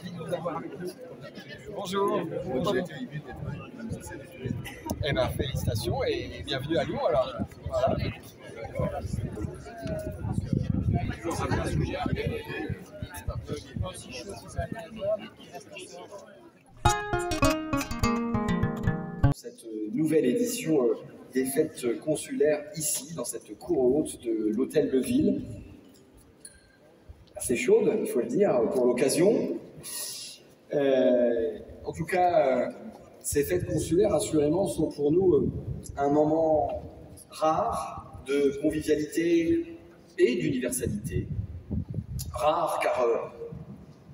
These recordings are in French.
ravi de vous avoir avec nous. Bonjour. Eh bien, félicitations et bienvenue à Lyon alors. Voilà. Cette nouvelle édition des fêtes consulaires ici, dans cette cour haute de l'Hôtel de Ville. Assez chaude, il faut le dire, pour l'occasion. En tout cas, ces fêtes consulaires, assurément, sont pour nous un moment rare de convivialité et d'universalité. Rare car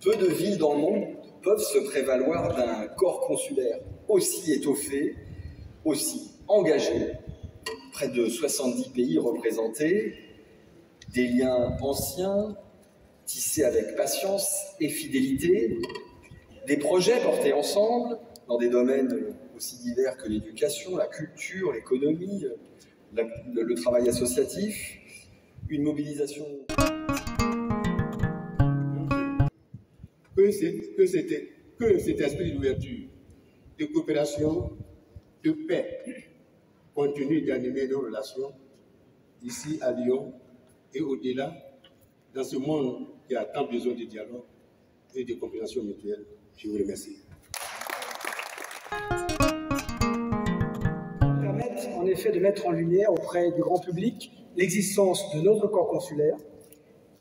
peu de villes dans le monde peuvent se prévaloir d'un corps consulaire aussi étoffé, aussi engagé, près de 70 pays représentés, des liens anciens, tissés avec patience et fidélité, des projets portés ensemble dans des domaines aussi divers que l'éducation, la culture, l'économie, le travail associatif, une mobilisation... Que cet esprit d'ouverture, de coopération, de paix continue d'animer nos relations ici à Lyon et au-delà, dans ce monde qui a tant besoin de dialogue et de compréhension mutuelle. Je vous remercie. Permettre en effet de mettre en lumière auprès du grand public l'existence de notre corps consulaire,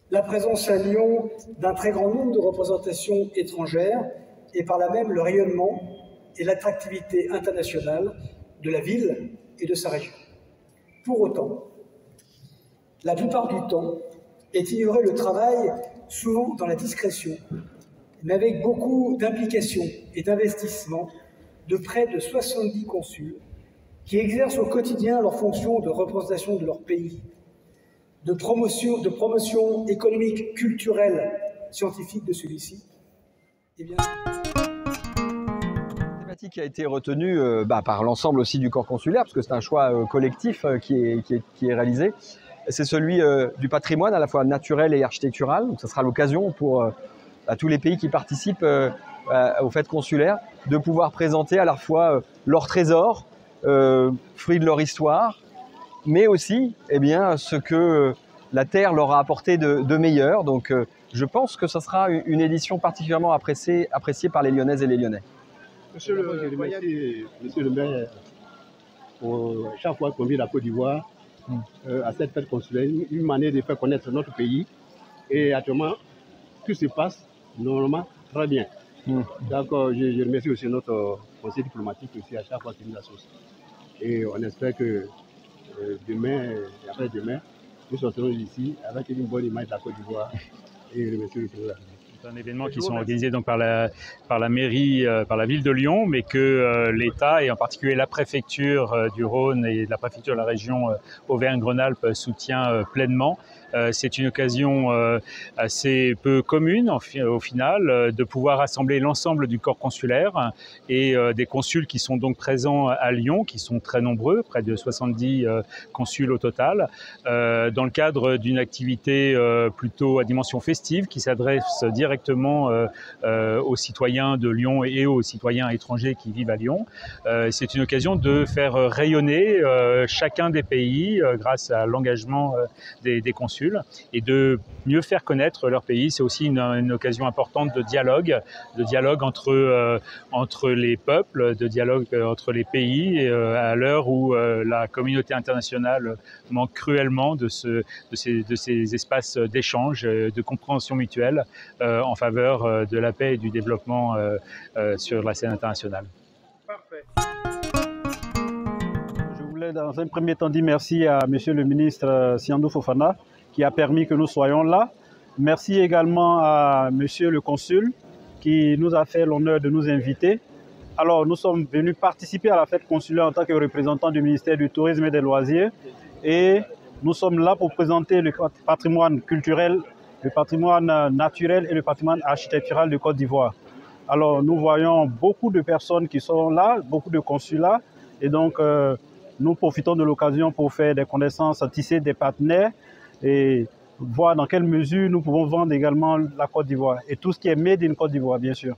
la présence à Lyon d'un très grand nombre de représentations étrangères et par là même le rayonnement et l'attractivité internationale de la ville et de sa région. Pour autant, la plupart du temps est ignoré le travail, souvent dans la discrétion, mais avec beaucoup d'implication et d'investissement de près de 70 consuls qui exercent au quotidien leurs fonctions de représentation de leur pays, de promotion économique, culturelle, scientifique de celui-ci. Eh bien... La thématique qui a été retenue par l'ensemble aussi du corps consulaire, parce que c'est un choix collectif qui est réalisé, c'est celui du patrimoine à la fois naturel et architectural. Donc, ça sera l'occasion pour à tous les pays qui participent aux fêtes consulaires de pouvoir présenter à la fois leurs trésors, fruits de leur histoire, mais aussi ce que la terre leur a apporté de meilleur. Donc je pense que ce sera une édition particulièrement appréciée par les Lyonnaises et les Lyonnais. Monsieur le maire, pour chaque fois qu'on vient la Côte d'Ivoire, à cette fête consulaire, une manière de faire connaître notre pays. Et actuellement, tout se passe normalement très bien. Donc je remercie aussi notre conseil diplomatique aussi à chaque fois qu'il nous associe. Et on espère que demain et après-demain, nous sortirons ici avec une bonne image de la Côte d'Ivoire et remercier le président. C'est un événement qui sont organisés donc par la mairie, par la ville de Lyon, mais que l'État et en particulier la préfecture du Rhône et la préfecture de la région Auvergne-Rhône-Alpes soutient pleinement. C'est une occasion assez peu commune au final de pouvoir rassembler l'ensemble du corps consulaire et des consuls qui sont donc présents à Lyon, qui sont très nombreux, près de 70 consuls au total, dans le cadre d'une activité plutôt à dimension festive qui s'adresse directement aux citoyens de Lyon et aux citoyens étrangers qui vivent à Lyon. C'est une occasion de faire rayonner chacun des pays grâce à l'engagement des consuls et de mieux faire connaître leur pays. C'est aussi une occasion importante de dialogue entre les peuples, de dialogue entre les pays, et, à l'heure où la communauté internationale manque cruellement de ces espaces d'échange, de compréhension mutuelle en faveur de la paix et du développement sur la scène internationale. Parfait. Je voulais dans un premier temps dire merci à Monsieur le ministre Siandou Fofana qui a permis que nous soyons là. Merci également à Monsieur le consul qui nous a fait l'honneur de nous inviter. Alors, nous sommes venus participer à la fête consulaire en tant que représentants du ministère du Tourisme et des Loisirs. Et nous sommes là pour présenter le patrimoine culturel, le patrimoine naturel et le patrimoine architectural de Côte d'Ivoire. Alors, nous voyons beaucoup de personnes qui sont là, beaucoup de consulats. Et donc, nous profitons de l'occasion pour faire des connaissances, tisser des partenaires et voir dans quelle mesure nous pouvons vendre également la Côte d'Ivoire et tout ce qui est made in Côte d'Ivoire, bien sûr.